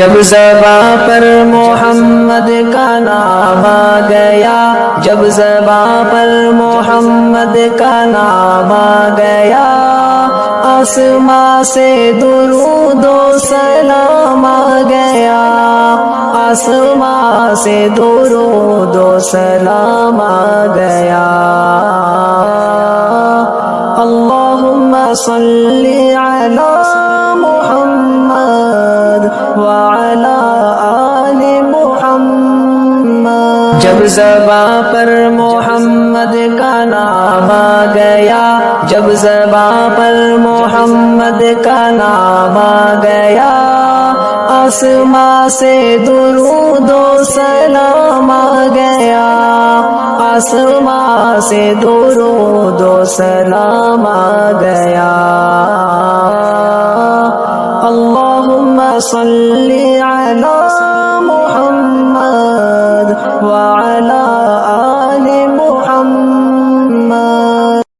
جب زباں پر محمد کا نام آ گیا، جب زباں پر محمد کا نام آ گیا، آسماں سے درود و سلام آ گیا، آسماں سے درود و سلام آ گیا۔ اللہم صلی علی محمد وعلی آل محمد۔ جب زباں پر محمد کا نام آ گیا، جب زباں پر محمد کا نام آ گیا، آسماں سے درود و سلام آ گیا، آسماں سے درود و سلام آ گیا۔ اللہم صلی علی محمد وعلی